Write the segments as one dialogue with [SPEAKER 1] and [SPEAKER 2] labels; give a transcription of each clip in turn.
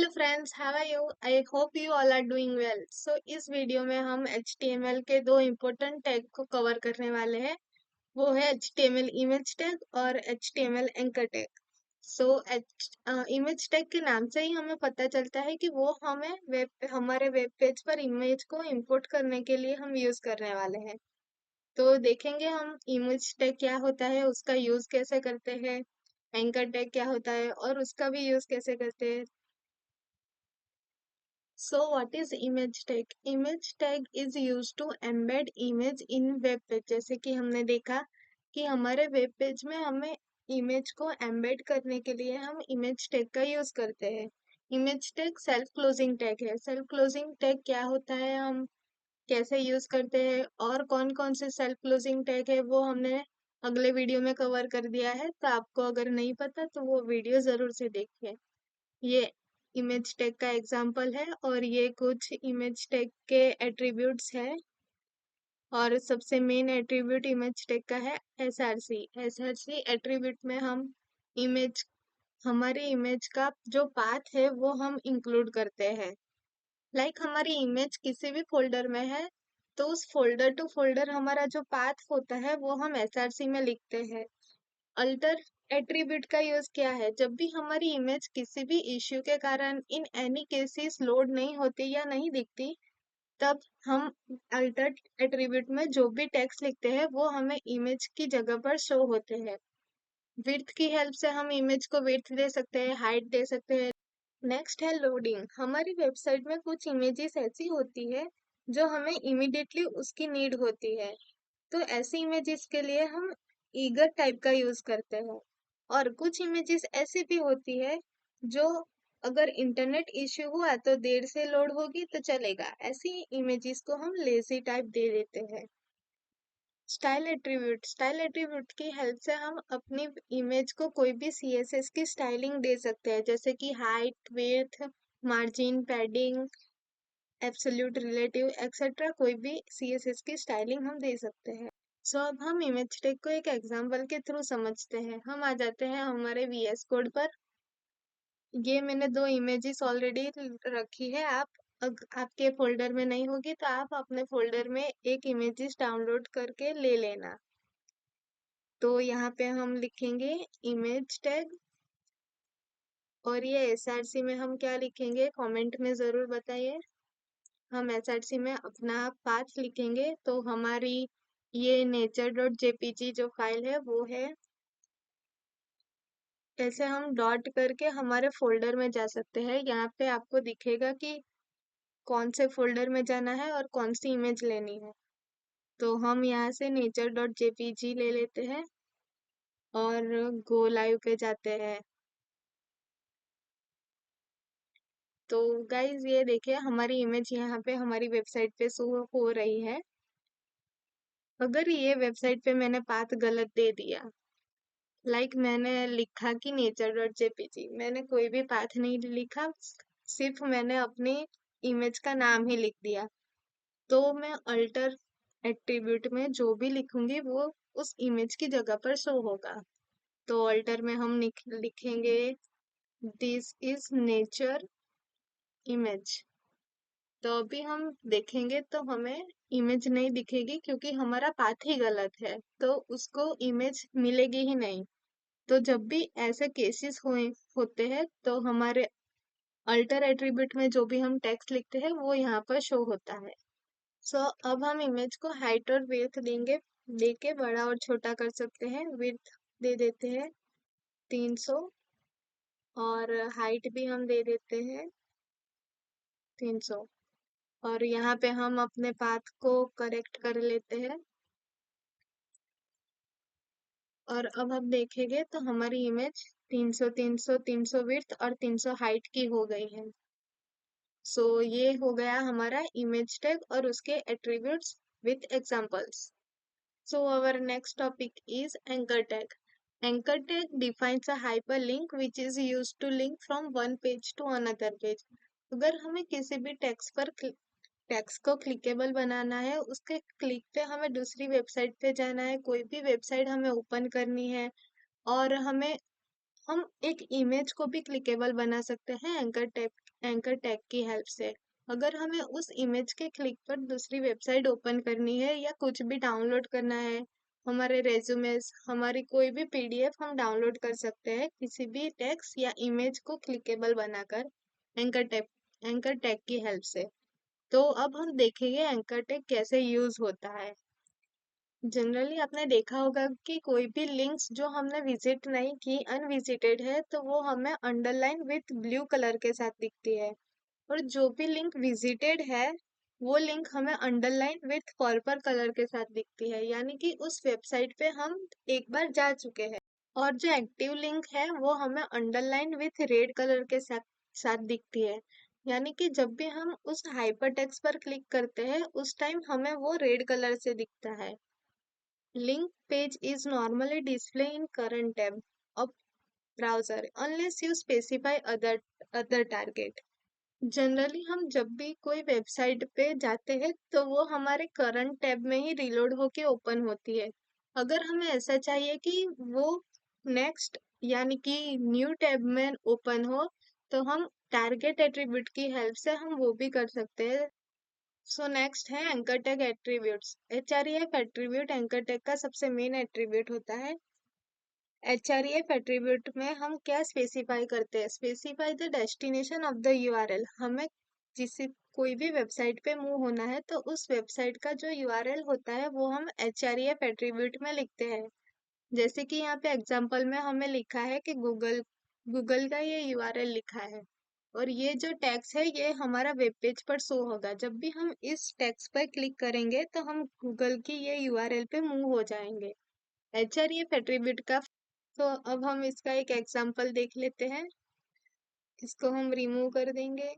[SPEAKER 1] Hello friends, how are you? I hope you all are doing well. So इस video में हम HTML के दो इम्पोर्टेंट टैग को कवर करने वाले हैं। वो है HTML इमेज टैग और HTML anchor tag. So image tag के नाम से ही हमें पता चलता है कि वो हमें हमारे वेब पेज पर इमेज को इंपोर्ट करने के लिए हम यूज करने वाले हैं। तो देखेंगे हम इमेज टैग क्या होता है, उसका यूज कैसे करते हैं, एंकर टैग क्या होता है और उसका भी यूज कैसे करते हैं। So what is image tag? Image tag is used to embed image in web page। जैसे कि हमने देखा कि हमारे वेब पेज में हमें इमेज को एम्बेड करने के लिए हम इमेज टैग का यूज करते हैं। Image tag self closing tag है। सेल्फ क्लोजिंग टैग क्या होता है, हम कैसे यूज करते हैं और कौन कौन से सेल्फ क्लोजिंग टैग है वो हमने अगले वीडियो में कवर कर दिया है। तो आपको अगर नहीं पता तो वो वीडियो जरूर से देखिए। ये इमेज टैग का एग्जाम्पल है और ये कुछ इमेज टैग के एट्रीब्यूट्स है। और सबसे मेन एट्रीब्यूट इमेज टैग का है SRC। SRC एट्रीब्यूट में हम इमेज हमारी इमेज का जो पाथ है वो हम इंक्लूड करते हैं। हमारी इमेज किसी भी फोल्डर में है तो उस फोल्डर टू फोल्डर हमारा जो पाथ होता है वो हम SRC में लिखते हैं। अल्टर एट्रीब्यूट का यूज क्या है, जब भी हमारी इमेज किसी भी इश्यू के कारण इन एनी केसेस लोड नहीं होती या नहीं दिखती, तब हम अल्टर एट्रीब्यूट में जो भी टेक्स्ट लिखते हैं वो हमें इमेज की जगह पर शो होते हैं। विड्थ की हेल्प से हम इमेज को विड्थ दे सकते हैं, हाइट दे सकते हैं। नेक्स्ट है लोडिंग। हमारी वेबसाइट में कुछ इमेजेस ऐसी होती है जो हमें इमिडिएटली उसकी नीड होती है। तो ऐसी इमेजेस के लिए हम ईगर टाइप का यूज करते हैं। और कुछ इमेजेस ऐसी भी होती है जो अगर इंटरनेट इश्यू हुआ तो देर से लोड होगी तो चलेगा, ऐसी इमेजेस को हम लेजी टाइप दे देते हैं। स्टाइल एट्रीब्यूट की हेल्प से हम अपनी इमेज को कोई भी CSS की स्टाइलिंग दे सकते हैं, जैसे कि height, width, margin, padding, absolute, relative etcetera. कोई भी CSS की स्टाइलिंग हम दे सकते हैं। सो अब हम इमेज टैग को एक एग्जांपल के थ्रू समझते हैं। हम आ जाते हैं हमारे VS कोड पर। ये मैंने दो इमेजेस ऑलरेडी रखी है। आपके फोल्डर में नहीं होगी तो आप अपने फोल्डर में एक इमेजेस डाउनलोड करके ले लेना। तो यहाँ पे हम लिखेंगे इमेज टैग और ये SRC में हम क्या लिखेंगे कमेंट में जरूर बताइए। हम SRC में अपना पाथ लिखेंगे तो हमारी ये nature.jpg जो फाइल है वो है। ऐसे हम डॉट करके हमारे फोल्डर में जा सकते हैं। यहाँ पे आपको दिखेगा कि कौन से फोल्डर में जाना है और कौन सी इमेज लेनी है। तो हम यहाँ से nature.jpg ले लेते हैं और गो लाइव पे जाते हैं। तो गाइज ये देखिए हमारी इमेज यहाँ पे हमारी वेबसाइट पे शो हो रही है। अगर ये वेबसाइट पे मैंने पाथ गलत दे दिया, मैंने लिखा कि nature.jpg, मैंने कोई भी पाथ नहीं लिखा, सिर्फ मैंने अपनी इमेज का नाम ही लिख दिया, तो मैं अल्टर एट्रीब्यूट में जो भी लिखूंगी वो उस इमेज की जगह पर शो होगा। तो अल्टर में हम लिखेंगे दिस इज नेचर इमेज। तो अभी हम देखेंगे तो हमें इमेज नहीं दिखेगी क्योंकि हमारा पाथ ही गलत है, तो उसको इमेज मिलेगी ही नहीं। तो जब भी ऐसे केसेस होते हैं तो हमारे अल्टर एट्रीब्यूट में जो भी हम टेक्स्ट लिखते हैं वो यहाँ पर शो होता है। सो अब हम इमेज को हाइट और विड्थ देके बड़ा और छोटा कर सकते हैं। विड्थ दे देते हैं 300 और हाइट भी हम दे देते हैं 300। और यहाँ पे हम अपने पाथ को करेक्ट कर लेते हैं। और अब हम देखेंगे तो हमारी इमेज 300 300 300 विड्थ और 300 हाइट की हो गई है। सो ये हो गया हमारा इमेज टैग और उसके attributes with examples. So our next topic is anchor tag. Anchor tag defines a hyperlink which is used to link from one page to another page। अगर हमें किसी भी टेक्स्ट को क्लिकेबल बनाना है, उसके क्लिक पे हमें दूसरी वेबसाइट पे जाना है, कोई भी वेबसाइट हमें ओपन करनी है और हम एक इमेज को भी क्लिकेबल बना सकते हैं एंकर टैग की हेल्प से। अगर हमें उस इमेज के क्लिक पर दूसरी वेबसाइट ओपन करनी है या कुछ भी डाउनलोड करना है, हमारे रेज्यूमेस, हमारी कोई भी पीडीएफ हम डाउनलोड कर सकते हैं किसी भी टेक्स्ट या इमेज को क्लिकेबल बनाकर एंकर टैग की हेल्प से। तो अब हम देखेंगे एंकर टैग कैसे यूज होता है। जनरली आपने देखा होगा कि कोई भी लिंक्स जो हमने विजिट नहीं की, अनविजिटेड है, तो वो हमें अंडरलाइन विथ ब्लू कलर के साथ दिखती है। और जो भी लिंक विजिटेड है, वो लिंक हमें अंडरलाइन विथ पर्पल कलर के साथ दिखती है, यानी कि उस वेबसाइट पे हम एक बार जा चुके हैं। और जो एक्टिव लिंक है वो हमें अंडरलाइन विथ रेड कलर के साथ साथ दिखती है, यानी कि जब भी हम उस हाइपरटेक्स्ट पर क्लिक करते हैं उस टाइम हमें वो रेड कलर से दिखता है। Link page is normally displayed in current tab of browser unless you specify other target. Generally हम जब भी कोई वेबसाइट पे जाते हैं तो वो हमारे करंट टैब में ही रिलोड होके ओपन होती है। अगर हमें ऐसा चाहिए कि वो नेक्स्ट यानी कि न्यू टैब में ओपन हो, तो हम टारगेट एट्रीब्यूट की हेल्प से हम वो भी कर सकते हैं। सो नेक्स्ट है anchor tag attributes. HREF attribute anchor tag का सबसे मेन एट्रीब्यूट होता है। एचआरईएफ एट्रीब्यूट में हम क्या स्पेसिफाई करते हैं? Specify the destination of the URL. हमें जिस कोई भी वेबसाइट पे मूव होना है तो उस वेबसाइट का जो यूआरएल होता है वो हम एचआरईएफ एट्रीब्यूट में लिखते हैं। जैसे कि यहाँ पे एग्जांपल में हमें लिखा है कि गूगल गूगल का ये यूआरएल लिखा है, और ये जो टैग्स है ये हमारा वेब पेज पर शो होगा। जब भी हम इस टैग्स पर क्लिक करेंगे तो हम गूगल की ये यूआरएल पे मूव हो जाएंगे। एचआरईएफ एट्रीब्यूट का, तो अब हम इसका एक एग्जांपल देख लेते हैं। इसको हम रिमूव कर देंगे।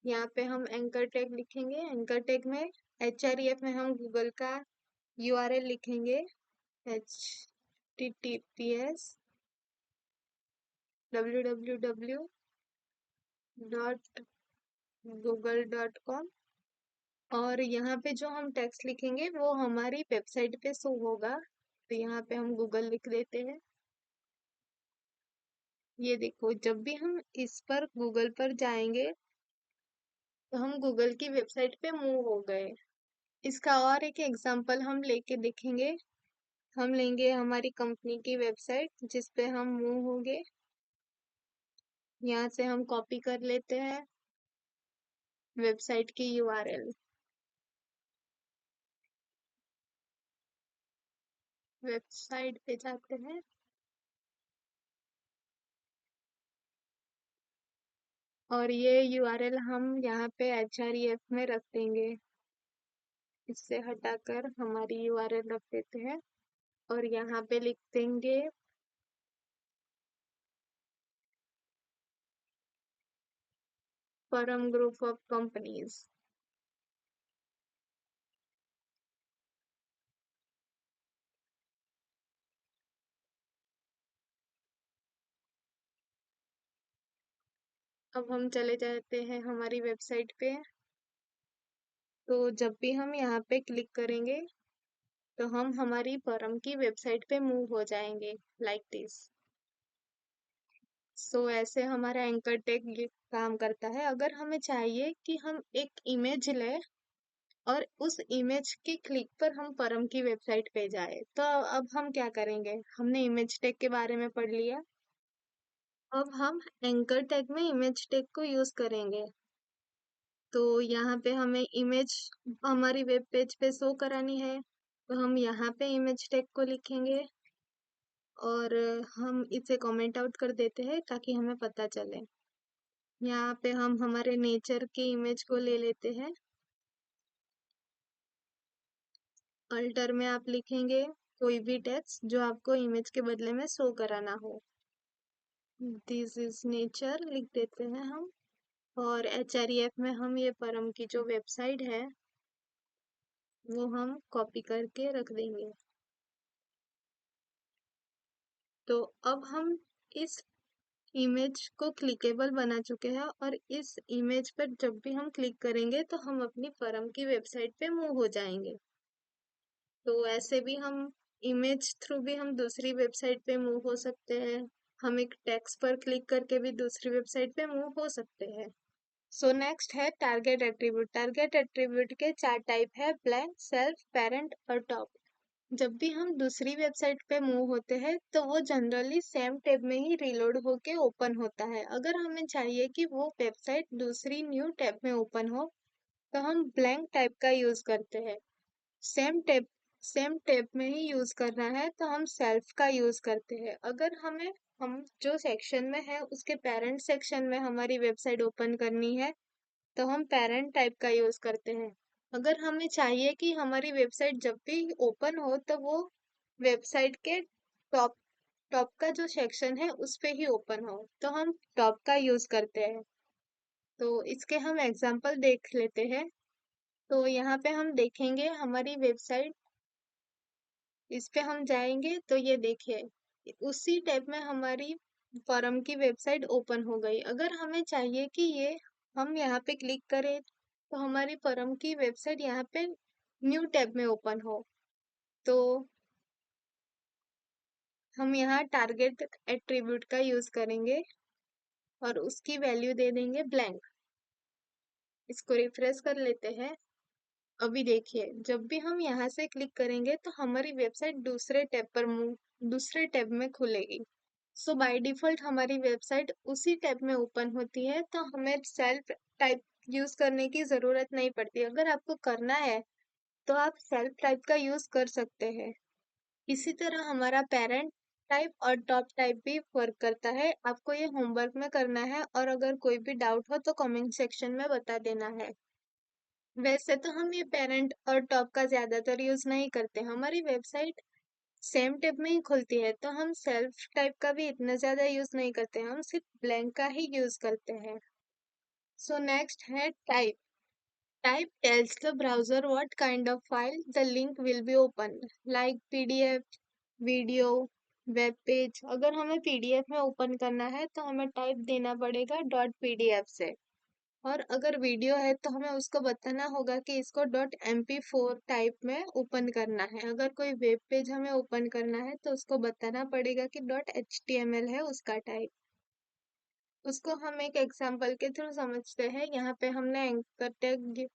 [SPEAKER 1] यहाँ पे हम एंकर टैग लिखेंगे। एंकर टैग में एचआरईएफ में हम गूगल का यूआरएल लिखेंगे, https://www.google.com। और यहाँ पे जो हम टेक्स्ट लिखेंगे वो हमारी वेबसाइट पे शो होगा, तो यहाँ पे हम गूगल लिख देते हैं। ये देखो, जब भी हम इस पर गूगल पर जाएंगे तो हम गूगल की वेबसाइट पे मूव हो गए। इसका और एक एग्जांपल हम लेके देखेंगे। हम लेंगे हमारी कंपनी की वेबसाइट जिस पे हम मूव होंगे। यहाँ से हम कॉपी कर लेते हैं वेबसाइट की यूआरएल। वेबसाइट पे जाते हैं और ये यूआरएल हम यहाँ पे एचआरईएफ में रख देंगे। इससे हटाकर हमारी यूआरएल रख देते हैं और यहाँ पे लिख देंगे परम ग्रुप ऑफ कंपनीज। अब हम चले जाते हैं हमारी वेबसाइट पे। तो जब भी हम यहाँ पे क्लिक करेंगे तो हम हमारी फर्म की वेबसाइट पे मूव हो जाएंगे, लाइक दिस। सो ऐसे हमारा एंकर टैग ये काम करता है। अगर हमें चाहिए कि हम एक इमेज लें और उस इमेज की क्लिक पर हम फर्म की वेबसाइट पे जाए, तो अब हम क्या करेंगे? हमने इमेज टैग के बारे में पढ़ लिया, अब हम एंकर टैग में इमेज टैग को यूज करेंगे। तो यहाँ पे हमें इमेज हमारी वेब पेज पे शो करानी है, तो हम यहाँ पे इमेज टैग को लिखेंगे और हम इसे कमेंट आउट कर देते हैं ताकि हमें पता चले। यहाँ पे हम हमारे नेचर की इमेज को ले लेते हैं। अल्टर में आप लिखेंगे कोई भी टेक्स्ट जो आपको इमेज के बदले में शो कराना हो। दिस इज नेचर लिख देते हैं हम, और एचआरईएफ में हम ये परम की जो वेबसाइट है वो हम कॉपी करके रख देंगे। तो अब हम इस इमेज को क्लिकेबल बना चुके हैं और इस इमेज पर जब भी हम क्लिक करेंगे तो हम अपनी फर्म की वेबसाइट पे मूव हो जाएंगे। तो ऐसे भी हम इमेज थ्रू भी हम दूसरी वेबसाइट पे मूव हो सकते हैं। हम एक टेक्स्ट पर क्लिक करके भी दूसरी वेबसाइट पे मूव हो सकते हैं। सो नेक्स्ट है टारगेट एट्रीब्यूट। टारगेट एट्रीब्यूट के 4 टाइप है, ब्लैंक, सेल्फ, पेरेंट और टॉप। जब भी हम दूसरी वेबसाइट पे मूव होते हैं तो वो जनरली सेम टैब में ही रीलोड होके ओपन होता है। अगर हमें चाहिए कि वो वेबसाइट दूसरी न्यू टैब में ओपन हो तो हम ब्लैंक टाइप का यूज करते हैं। सेम टैब सेम टैब में ही यूज करना है तो हम सेल्फ का यूज करते हैं। अगर हम जो सेक्शन में है उसके पेरेंट सेक्शन में हमारी वेबसाइट ओपन करनी है तो हम पेरेंट टाइप का यूज करते हैं। अगर हमें चाहिए कि हमारी वेबसाइट जब भी ओपन हो तो वो वेबसाइट के टॉप टॉप का जो सेक्शन है उस पे ही ओपन हो तो हम टॉप का यूज करते हैं। तो इसके हम एग्जांपल देख लेते हैं। तो यहाँ पे हम देखेंगे हमारी वेबसाइट, इस पे हम जाएंगे तो ये देखिए उसी टैब में हमारी फॉर्म की वेबसाइट ओपन हो गई। अगर हमें चाहिए कि ये हम यहाँ पे क्लिक करें तो हमारी फॉर्म की वेबसाइट यहाँ पे न्यू टैब में ओपन हो तो हम यहाँ टारगेट एट्रीब्यूट का यूज करेंगे और उसकी वैल्यू दे देंगे ब्लैंक। इसको रिफ्रेश कर लेते हैं। अभी देखिए जब भी हम यहाँ से क्लिक करेंगे तो हमारी वेबसाइट दूसरे टैब में खुलेगी। सो बाय डिफॉल्ट हमारी वेबसाइट उसी टैब में ओपन होती है तो हमें सेल्फ टाइप यूज करने की जरूरत नहीं पड़ती। अगर आपको करना है तो आप सेल्फ टाइप का यूज कर सकते हैं। इसी तरह हमारा पेरेंट टाइप और टॉप टाइप भी वर्क करता है। आपको ये होमवर्क में करना है और अगर कोई भी डाउट हो तो कमेंट सेक्शन में बता देना है। वैसे तो हम ये पेरेंट और टॉप का ज्यादातर यूज नहीं करते, हमारी वेबसाइट सेम टैब में ही खुलती है तो हम सेल्फ टाइप का भी इतना ज्यादा यूज नहीं करते, हम सिर्फ ब्लैंक का ही यूज करते हैं। सो नेक्स्ट है type. Type tells the browser what kind of file the link will be open, like PDF, video, web page. अगर हमें पीडीएफ में ओपन करना है तो हमें टाइप देना पड़ेगा डॉट पीडीएफ से, और अगर वीडियो है तो हमें उसको बताना होगा कि इसको डॉट MP4 टाइप में ओपन करना है। अगर कोई वेब पेज हमें ओपन करना है तो उसको बताना पड़ेगा कि डॉट HTML है उसका टाइप। उसको हम एक एग्जांपल के थ्रू समझते हैं। यहाँ पे हमने एंकर टैग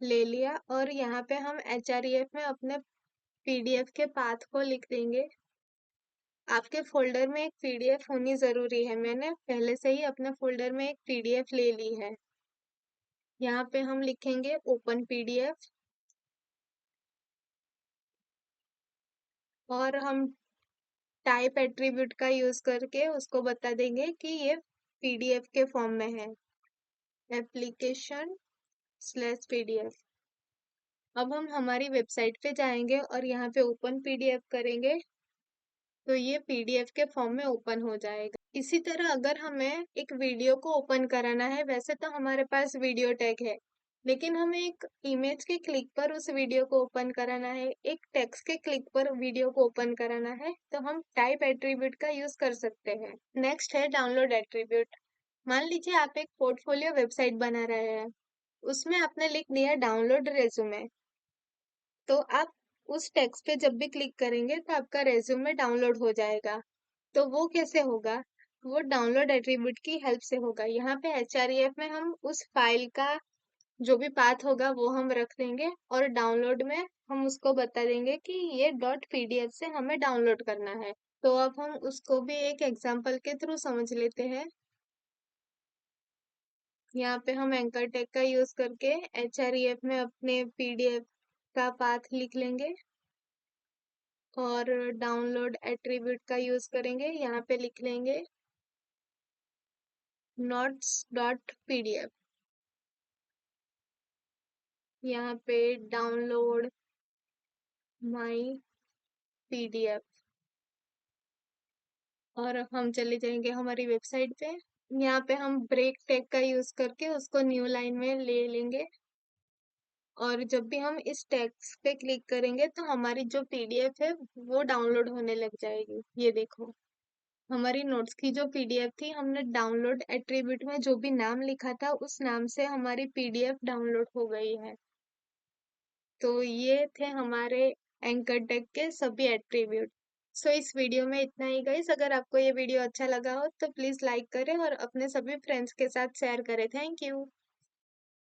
[SPEAKER 1] ले लिया और यहाँ पे हम HREF में अपने PDF के पाथ को लिख देंगे। आपके फोल्डर में एक PDF होनी जरूरी है, मैंने पहले से ही अपने फोल्डर में एक PDF ले ली है। यहाँ पे हम लिखेंगे ओपन PDF और हम टाइप एट्रीब्यूट का यूज करके उसको बता देंगे कि ये PDF के फॉर्म में है, application/PDF। अब हम हमारी वेबसाइट पे जाएंगे और यहाँ पे ओपन PDF करेंगे तो ये PDF के फॉर्म में ओपन हो जाएगा। इसी तरह अगर हमें एक वीडियो को ओपन कराना है, वैसे तो हमारे पास वीडियो टैग है लेकिन हमें एक इमेज के क्लिक पर उस वीडियो को ओपन कराना है, एक टेक्स्ट के क्लिक पर वीडियो को ओपन कराना है तो हम टाइप एट्रीब्यूट का यूज कर सकते हैं। नेक्स्ट है डाउनलोड एट्रीब्यूट। मान लीजिए आप एक पोर्टफोलियो वेबसाइट बना रहे हैं, उसमें आपने लिख दिया डाउनलोड रेज्यूमे, तो आप उस टेक्स्ट पे जब भी क्लिक करेंगे तो आपका रेज्यूमे डाउनलोड हो जाएगा। तो वो कैसे होगा? वो डाउनलोड एट्रीब्यूट की हेल्प से होगा। यहाँ पे HREF में हम उस फाइल का जो भी पाथ होगा वो हम रख देंगे और डाउनलोड में हम उसको बता देंगे कि ये डॉट PDF से हमें डाउनलोड करना है। तो अब हम उसको भी एक एग्जांपल के थ्रू समझ लेते हैं। यहाँ पे हम एंकर टैग का यूज करके HREF में अपने PDF का पाथ लिख लेंगे और डाउनलोड एट्रीब्यूट का यूज करेंगे। यहाँ पे लिख लेंगे notes.pdf। यहाँ पे डाउनलोड माई PDF और हम चले जाएंगे हमारी वेबसाइट पे। यहाँ पे हम ब्रेक टैग का यूज करके उसको न्यू लाइन में ले लेंगे और जब भी हम इस टेक्स्ट पे क्लिक करेंगे तो हमारी जो PDF है वो डाउनलोड होने लग जाएगी। ये देखो हमारी नोट्स की जो PDF थी, हमने डाउनलोड एट्रीब्यूट में जो भी नाम लिखा था उस नाम से हमारी PDF डाउनलोड हो गई है। तो ये थे हमारे एंकर टैग के सभी एट्रीब्यूट। सो इस वीडियो में इतना ही गाइस। अगर आपको ये वीडियो अच्छा लगा हो तो प्लीज लाइक करें और अपने सभी फ्रेंड्स के साथ शेयर करें। Thank you.